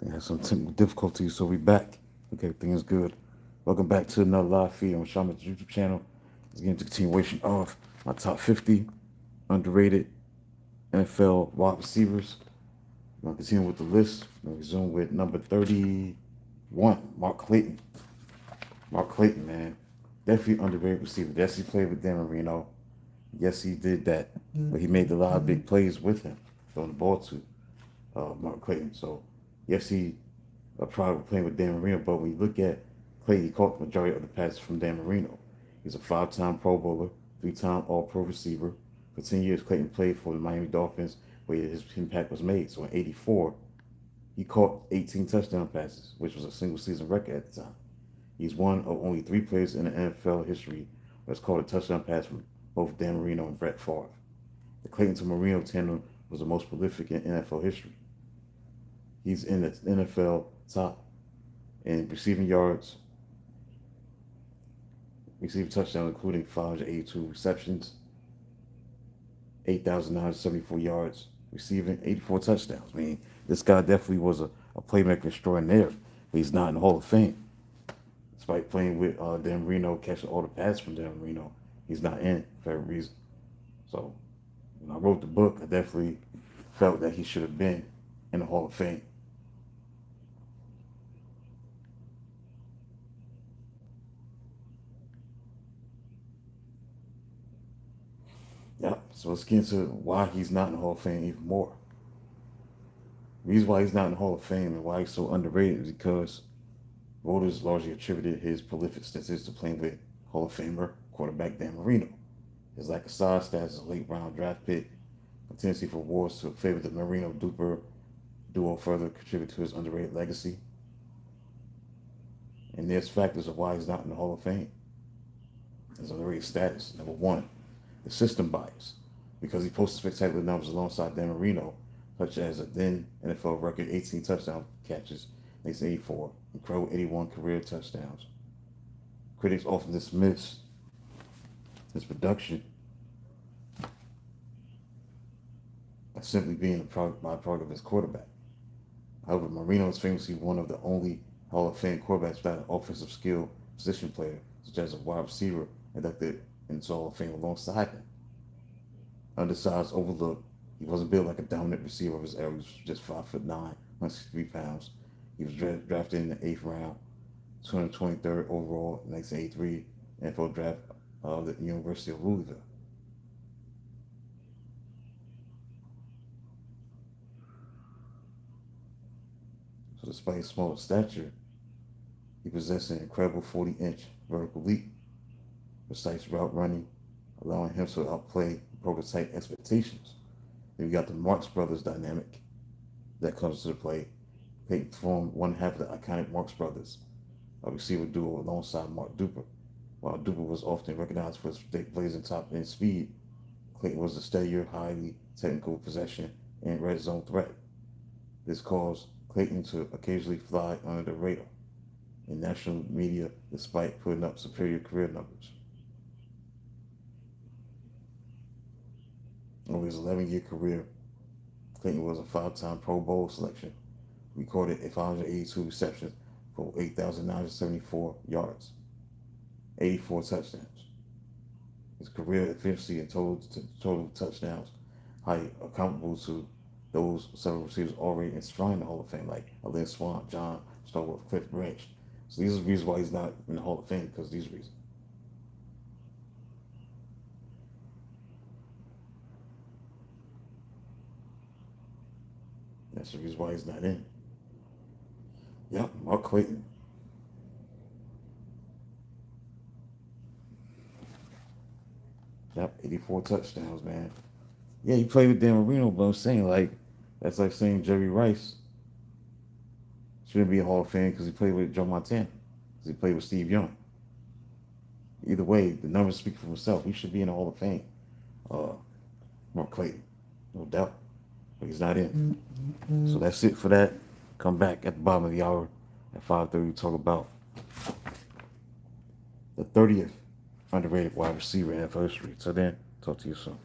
I had some technical difficulties, so we back. Okay, everything is good. Welcome back to another live feed on Shaman's YouTube channel. It's getting to continuation of my top 50 underrated NFL wide receivers. I'm going to continue with the list. I'm going to resume with number 31, Mark Clayton. Mark Clayton, man. Definitely underrated receiver. Yes, he played with Dan Marino. Yes, he did that. But he made a lot of big plays with him, throwing the ball to Mark Clayton. So, yes, he probably playing with Dan Marino, but when you look at Clayton, he caught the majority of the passes from Dan Marino. He's a 5-time Pro Bowler, 3-time All-Pro receiver. For 10 years, Clayton played for the Miami Dolphins, where his impact was made. So in '84, he caught 18 touchdown passes, which was a single-season record at the time. He's one of only 3 players in the NFL history who has caught a touchdown pass from both Dan Marino and Brett Favre. The Clayton to Marino tandem was the most prolific in NFL history. He's in the NFL top in receiving yards, receiving touchdowns, including 582 receptions, 8,974 yards, receiving 84 touchdowns. I mean, this guy definitely was a playmaker extraordinaire, but he's not in the Hall of Fame. Despite playing with Dan Marino, catching all the passes from Dan Marino, he's not in it for that reason. So when I wrote the book, I definitely felt that he should have been in the Hall of Fame. Yeah, so let's get into why he's not in the Hall of Fame even more. The reason why he's not in the Hall of Fame and why he's so underrated is because voters largely attributed his prolific statistics to playing with Hall of Famer quarterback Dan Marino. His lack of size stats as a late round draft pick, a tendency for awards to favor the Marino Duper duo further contribute to his underrated legacy. And there's factors of why he's not in the Hall of Fame. His underrated status. Number one, the system bias. Because he posted spectacular numbers alongside Dan Marino, such as a then NFL record 18 touchdown catches in 1984, incredible 81 career touchdowns. Critics often dismiss his production as simply being a byproduct of his quarterback. However, Marino is famously one of the only Hall of Fame quarterbacks without an offensive skill position player, such as a wide receiver inducted into Hall of Fame alongside him. Undersized, overlooked, he wasn't built like a dominant receiver of his era. He was just 5'9", 163 pounds. He was drafted in the 8th round, 223rd overall in 1983 NFL draft of the University of Louisville. So despite his smaller stature, he possessed an incredible 40-inch vertical leap, precise route running, allowing him to outplay prototype expectations. Then we got the Marx Brothers dynamic that comes to play. Clayton formed one half of the iconic Marx Brothers, a receiver duo alongside Mark Duper. While Duper was often recognized for his blazing top-end speed, Clayton was a steadier, highly technical possession and red zone threat. This caused Clayton to occasionally fly under the radar in national media despite putting up superior career numbers. Over his 11-year career, Clayton was a 5-time Pro Bowl selection, recorded 582 receptions for 8,974 yards, 84 touchdowns. His career efficiency and total touchdowns high are comparable to those several receivers already enshrined in the Hall of Fame, like Lynn Swann, John Stallworth, Cliff Branch. So these are the reasons why he's not in the Hall of Fame, because of these reasons. That's the reason why he's not in. Yep, Mark Clayton. Yep, 84 touchdowns, man. Yeah, he played with Dan Marino, but I'm saying, like, that's like saying Jerry Rice shouldn't be in Hall of Fame because he played with Joe Montana, because he played with Steve Young. Either way, the numbers speak for himself. He should be in the Hall of Fame. Mark Clayton, no doubt. But he's not in. So that's it for that. Come back at the bottom of the hour at 5:30 to talk about the 30th underrated wide receiver in NFL history. Till then, talk to you soon.